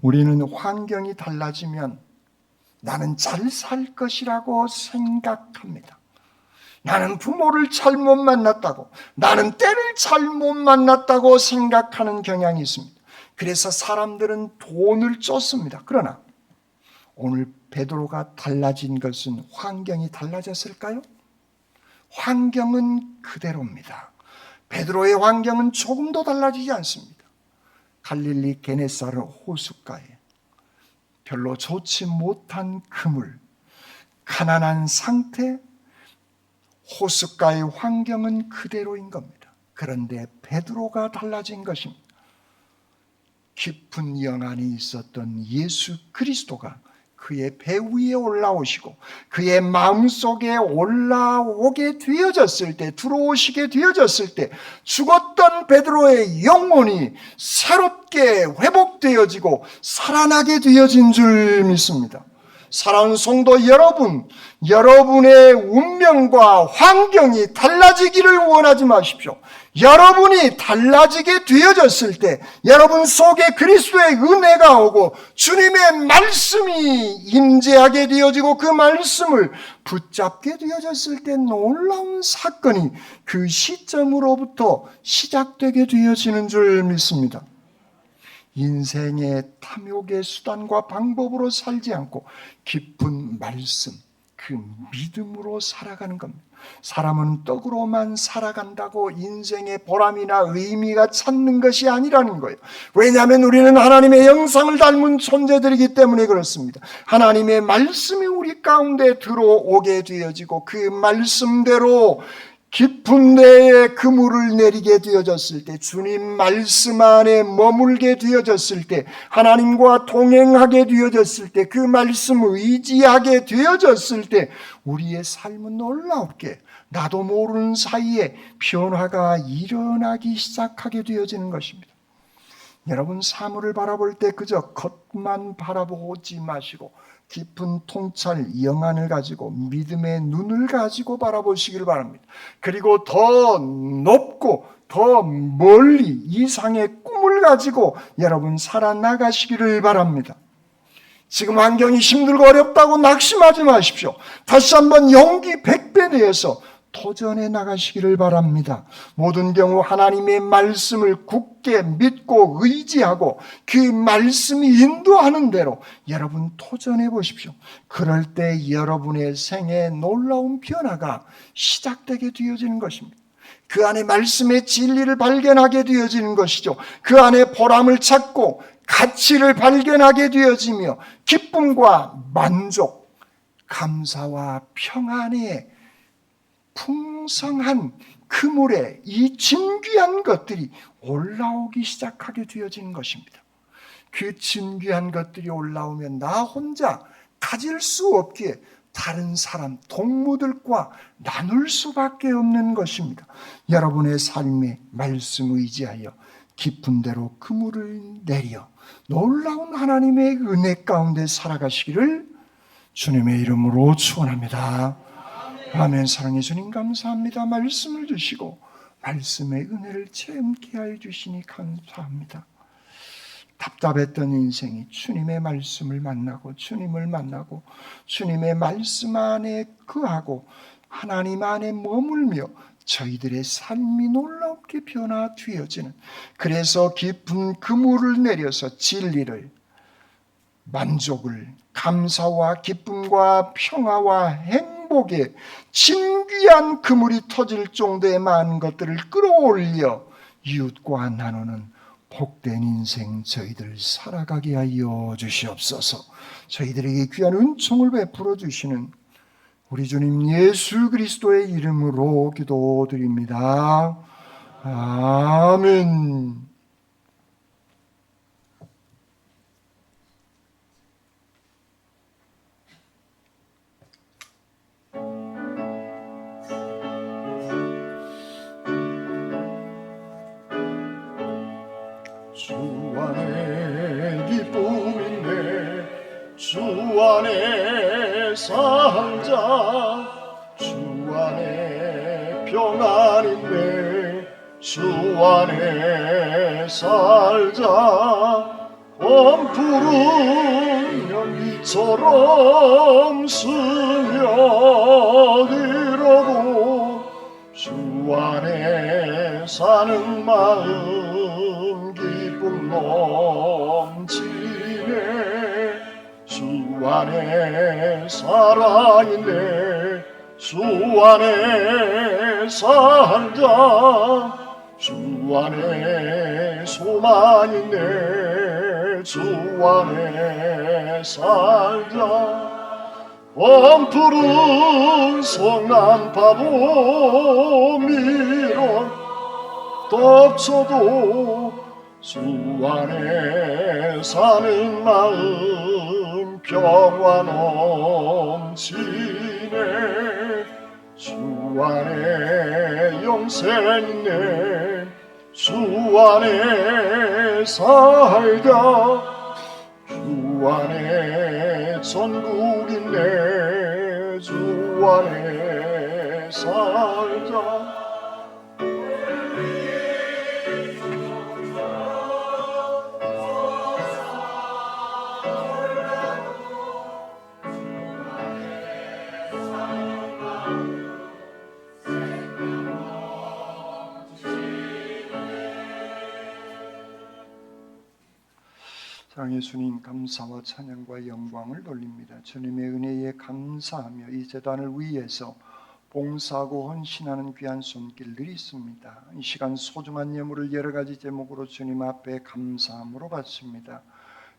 우리는 환경이 달라지면 나는 잘 살 것이라고 생각합니다. 나는 부모를 잘못 만났다고, 나는 때를 잘못 만났다고 생각하는 경향이 있습니다. 그래서 사람들은 돈을 쫓습니다. 그러나 오늘 베드로가 달라진 것은 환경이 달라졌을까요? 환경은 그대로입니다. 베드로의 환경은 조금도 달라지지 않습니다. 갈릴리 게네사렛 호숫가에 별로 좋지 못한 그물, 가난한 상태, 호숫가의 환경은 그대로인 겁니다. 그런데 베드로가 달라진 것입니다. 깊은 영안이 있었던 예수 그리스도가 그의 배 위에 올라오시고 그의 마음속에 올라오게 되어졌을 때, 들어오시게 되어졌을 때 죽었던 베드로의 영혼이 새롭게 회복되어지고 살아나게 되어진 줄 믿습니다. 사랑하는 성도 여러분, 여러분의 운명과 환경이 달라지기를 원하지 마십시오. 여러분이 달라지게 되어졌을 때 여러분 속에 그리스도의 은혜가 오고 주님의 말씀이 임재하게 되어지고 그 말씀을 붙잡게 되어졌을 때 놀라운 사건이 그 시점으로부터 시작되게 되어지는 줄 믿습니다. 인생의 탐욕의 수단과 방법으로 살지 않고 깊은 말씀, 그 믿음으로 살아가는 겁니다. 사람은 떡으로만 살아간다고 인생의 보람이나 의미가 찾는 것이 아니라는 거예요. 왜냐하면 우리는 하나님의 형상을 닮은 존재들이기 때문에 그렇습니다. 하나님의 말씀이 우리 가운데 들어오게 되어지고 그 말씀대로 깊은 데에 그물을 내리게 되어졌을 때, 주님 말씀 안에 머물게 되어졌을 때, 하나님과 동행하게 되어졌을 때, 그 말씀을 의지하게 되어졌을 때 우리의 삶은 놀랍게 나도 모르는 사이에 변화가 일어나기 시작하게 되어지는 것입니다. 여러분, 사물을 바라볼 때 그저 겉만 바라보지 마시고 깊은 통찰, 영안을 가지고 믿음의 눈을 가지고 바라보시길 바랍니다. 그리고 더 높고 더 멀리 이상의 꿈을 가지고 여러분 살아나가시기를 바랍니다. 지금 환경이 힘들고 어렵다고 낙심하지 마십시오. 다시 한번 용기 100배 내어서 도전해 나가시기를 바랍니다. 모든 경우 하나님의 말씀을 굳게 믿고 의지하고 그 말씀이 인도하는 대로 여러분 도전해 보십시오. 그럴 때 여러분의 생에 놀라운 변화가 시작되게 되어지는 것입니다. 그 안에 말씀의 진리를 발견하게 되어지는 것이죠. 그 안에 보람을 찾고 가치를 발견하게 되어지며 기쁨과 만족, 감사와 평안의 풍성한 그물에 이 진귀한 것들이 올라오기 시작하게 되어지는 것입니다. 그 진귀한 것들이 올라오면 나 혼자 가질 수 없기에 다른 사람, 동무들과 나눌 수밖에 없는 것입니다. 여러분의 삶에 말씀 의지하여 깊은 데로 그물을 내려 놀라운 하나님의 은혜 가운데 살아가시기를 주님의 이름으로 축원합니다. 아멘. 사랑해 주님 감사합니다. 말씀을 주시고 말씀의 은혜를 체험케 하여 주시니 감사합니다. 답답했던 인생이 주님의 말씀을 만나고 주님을 만나고 주님의 말씀 안에 거하고 하나님 안에 머물며 저희들의 삶이 놀랍게 변화되어지는, 그래서 깊은 그물을 내려서 진리를 만족을, 감사와 기쁨과 평화와 행복에 진귀한 그물이 터질 정도의 많은 것들을 끌어올려 이웃과 나누는 복된 인생 저희들 살아가게 하여 주시옵소서. 저희들에게 귀한 은총을 베풀어 주시는 우리 주님 예수 그리스도의 이름으로 기도드립니다. 아멘. 주 안에 기쁨인데 주 안에 살자. 주 안에 평안인데 주 안에 살자. 푸른 연기처럼 스며들어도 주 안에 사는 마음 기쁨 넘치네. 주 안에 사랑이네. 주 안에 살자. 주 안에 소망이네. 주 안에 살자. 푸른 성난파도 미련 덮쳐도 주 안에 사는 마음 평화 넘치네. 주 안에 영생이네. 주 안에 살자. 주 안에 천국이네. 주 안에 살자. 사랑의 주님, 감사와 찬양과 영광을 돌립니다. 주님의 은혜에 감사하며 이 제단을 위해서 봉사하고 헌신하는 귀한 손길들이 있습니다. 이 시간 소중한 예물을 여러 가지 제목으로 주님 앞에 감사함으로 바칩니다.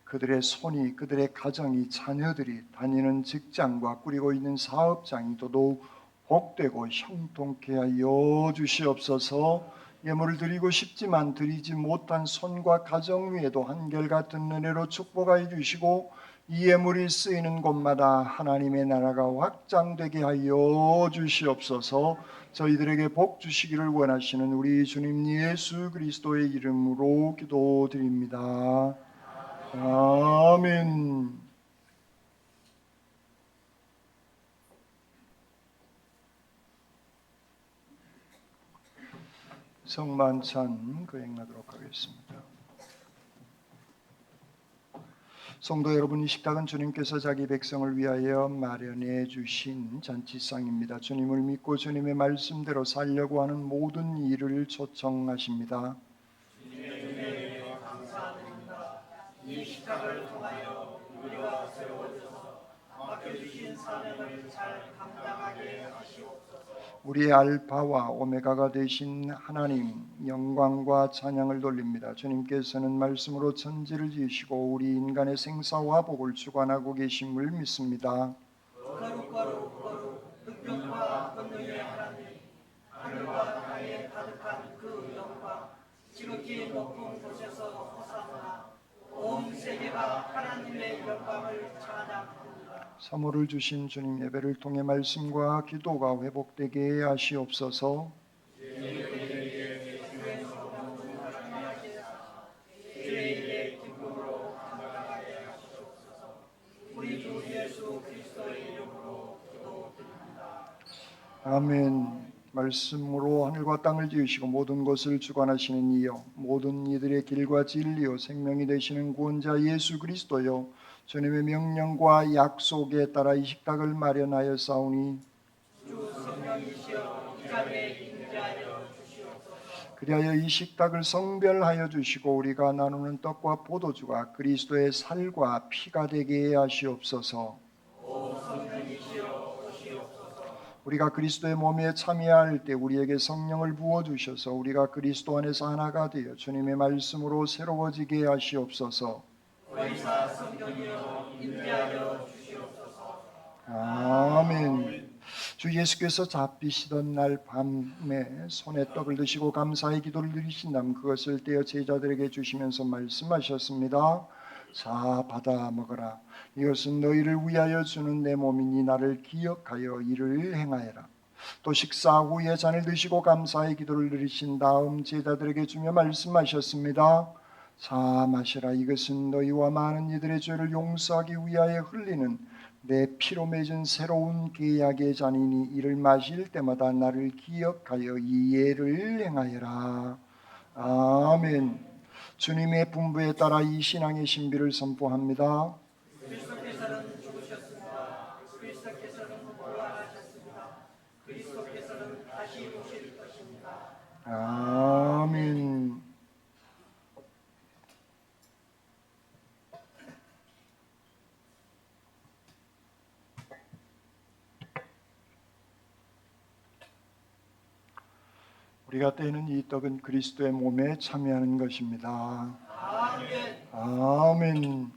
그들의 손이, 그들의 가정이, 자녀들이 다니는 직장과 꾸리고 있는 사업장이 더더욱 복되고 형통케 하여 주시옵소서. 예물을 드리고 싶지만 드리지 못한 손과 가정 위에도 한결같은 은혜로 축복하여 주시고 이 예물이 쓰이는 곳마다 하나님의 나라가 확장되게 하여 주시옵소서. 저희들에게 복 주시기를 원하시는 우리 주님 예수 그리스도의 이름으로 기도드립니다. 아멘. 성만찬 거행하도록 하겠습니다. 성도 여러분, 이 식탁은 주님께서 자기 백성을 위하여 마련해 주신 잔치상입니다. 주님을 믿고 주님의 말씀대로 살려고 하는 모든 일을 초청하십니다. 이 식탁을 통하여 우리가 세워져서 맡겨주신 사명을 잘 감당하게 하시옵소서. 우리의 알파와 오메가가 되신 하나님, 영광과 찬양을 돌립니다. 주님께서는 말씀으로 천지를 지으시고 우리 인간의 생사와 복을 주관하고 계심을 믿습니다. 거룩 흑변과 권능의 하나님, 하늘과 땅에 가득한 그 영광, 지극히 높은 곳에서 호산나, 온 세계가 하나님의 영광을 찬양합니다. 사모를 주신 주님, 예배를 통해 말씀과 기도가 회복되게 하시옵소서. 아멘. 말씀으로 하늘과 땅을 지으시고 모든 것을 주관하시는 이여, 모든 이들의 길과 진리요 생명이 되시는 구원자 예수 그리스도여, 주님의 명령과 약속에 따라 이 식탁을 마련하여 싸우니 주 성령이시여 이 자리에 임재하여 주시옵소서. 그리하여 이 식탁을 성별하여 주시고 우리가 나누는 떡과 포도주가 그리스도의 살과 피가 되게 하시옵소서. 우리가 그리스도의 몸에 참여할 때 우리에게 성령을 부어 주셔서 우리가 그리스도 안에서 하나가 되어 주님의 말씀으로 새로워지게 하시옵소서. 아멘. 주 예수께서 잡히시던 날 밤에 손에 떡을 드시고 감사의 기도를 드리신 다음 그것을 떼어 제자들에게 주시면서 말씀하셨습니다. 자, 받아 먹어라. 이것은 너희를 위하여 주는 내 몸이니 나를 기억하여 이를 행하여라. 또 식사 후에 잔을 드시고 감사의 기도를 드리신 다음 제자들에게 주며 말씀하셨습니다. 자, 마시라. 이것은 너희와 많은 이들의 죄를 용서하기 위하여 흘리는 내 피로 맺은 새로운 계약의 잔이니 이를 마실 때마다 나를 기억하여 이 예를 행하여라. 아멘. 주님의 분부에 따라 이 신앙의 신비를 선포합니다. 아멘. 우리가 떼는 이 떡은 그리스도의 몸에 참여하는 것입니다. 아멘.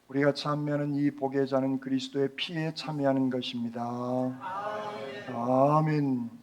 우리가 참여하는 이 복의 잔은 그리스도의 피에 참여하는 것입니다. 아멘.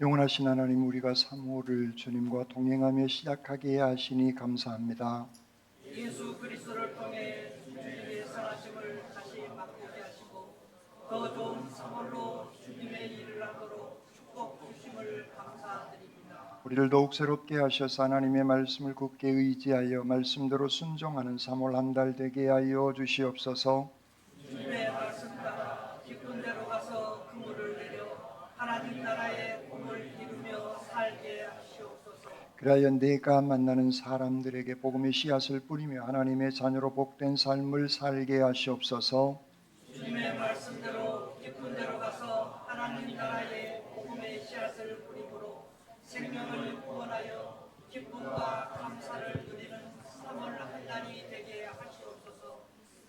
영원하신 하나님, 우리가 3호를 주님과 동행하며 시작하게 하시니 감사합니다. 예수 그리스도를 통해 주님의 선하심을 다시 맛보게 하시고 더 좋은 사물로 주님의 일을 하도록 축복 주심을 감사드립니다. 우리를 더욱 새롭게 하셔서 하나님의 말씀을 굳게 의지하여 말씀대로 순종하는 3월 한 달 되게 하여 주시옵소서. 주님의 말씀 따라 기쁜 데로 가서 그물을 내려 하나님 나라의 꿈을 이루며 살게 하시옵소서. 그리하여 내가 만나는 사람들에게 복음의 씨앗을 뿌리며 하나님의 자녀로 복된 삶을 살게 하시옵소서. 주님의 말씀대로 기쁜 데로 가서 하나님 나라의 복음의 씨앗을 뿌림으로 생명을 구원하여 기쁨과 감사를 누리는 3월 한 달이 되게 하시옵소서.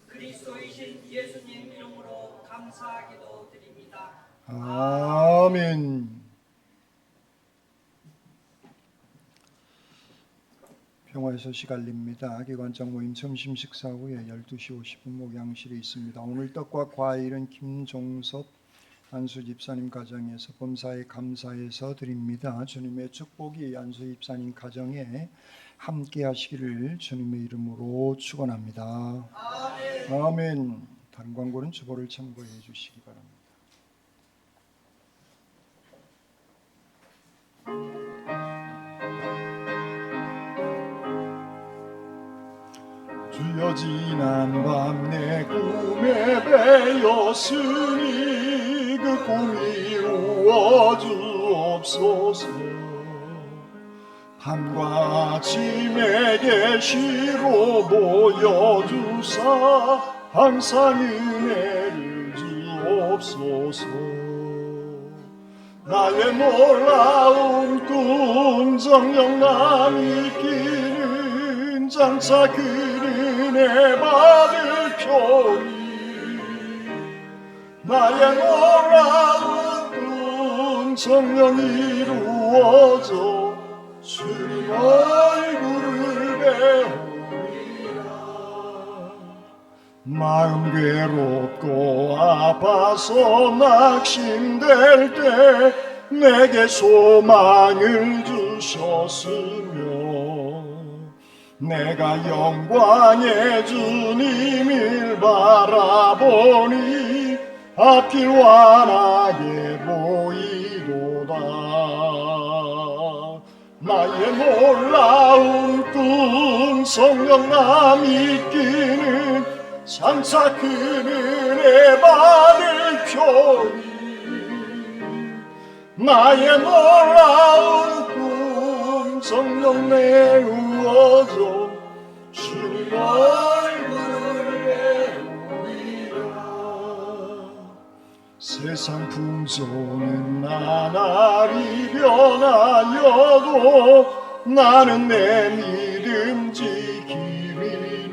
그리스도이신 예수님 이름으로 감사하기도 드립니다. 아멘. 평화의 소식 알립니다. 기관장 모임 점심 식사 후에 12시 50분 목양실이 있습니다. 오늘 떡과 과일은 김종섭 안수 집사님 가정에서 범사에 감사해서 드립니다. 주님의 축복이 안수 집사님 가정에 함께 하시기를 주님의 이름으로 축원합니다. 아멘. 아멘. 다른 광고는 주보를 참고해 주시기 바랍니다. 주여, 지난 밤 내 꿈에 배었으니 그 꿈이 이루어주옵소서. 밤과 아침에 계시로 보여주사 항상 은혜를 주옵소서. 나의 놀라운 꿈 정녕 남이 있기는 장차 그 은혜 받을 편이 나의 놀라운 꿈 정녕 이루어져 주님 얼굴을 배우리라. 마음 괴롭고 아파서 낙심될 때 내게 소망을 주셨으며 내가 영광의 주님을 바라보니 앞길 환하게 보이도다. 나의 놀라운 꿈 성령 남이 있기는 장차 그 은혜 받을 편이 나의 놀라운 꿈 성령 내루어져 주님 얼굴을 배우리라. 세상 풍조는 나날이 변하여도 나는 내 믿음 지키리니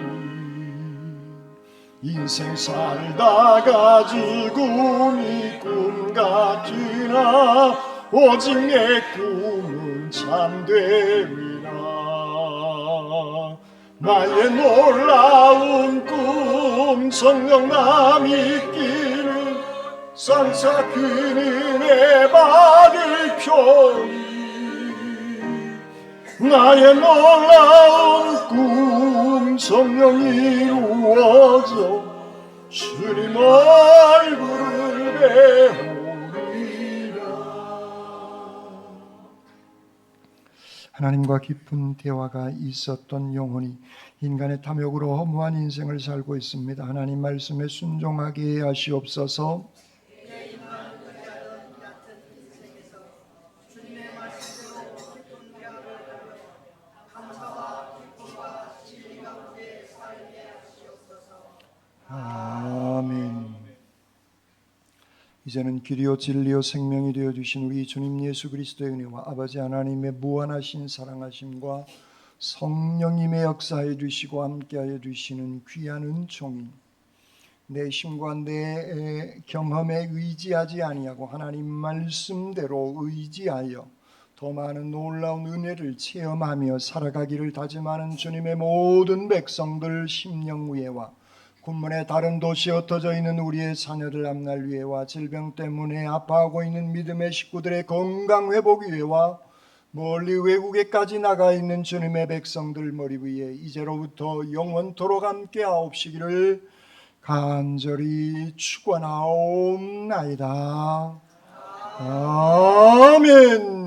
인생 살다가 죽음이 꿈 같으나 오직 내 꿈은 참되리라. 나의 놀라운 꿈 성령 남이 있기는 장차 그 은혜 받을 편이 나의 놀라운 꿈 성령 이루어져 주님 얼굴을 배우리라. 하나님과 깊은 대화가 있었던 영혼이 인간의 탐욕으로 허무한 인생을 살고 있습니다. 하나님 말씀에 순종하게 하시옵소서. 아멘. 이제는 길이요 진리요 생명이 되어 주신 우리 주님 예수 그리스도의 은혜와 아버지 하나님의 무한하신 사랑하심과 성령님의 역사해 주시고 함께하여 주시는 귀한 은총이 내 힘과 내 경험에 의지하지 아니하고 하나님 말씀대로 의지하여 더 많은 놀라운 은혜를 체험하며 살아가기를 다짐하는 주님의 모든 백성들 심령 위에와 군문의 다른 도시에 흩어져 있는 우리의 자녀들 앞날 위해와 질병 때문에 아파하고 있는 믿음의 식구들의 건강 회복 위해와 멀리 외국에까지 나가 있는 주님의 백성들 머리 위에 이제로부터 영원토록 함께 하옵시기를 간절히 축원하옵나이다. 아멘.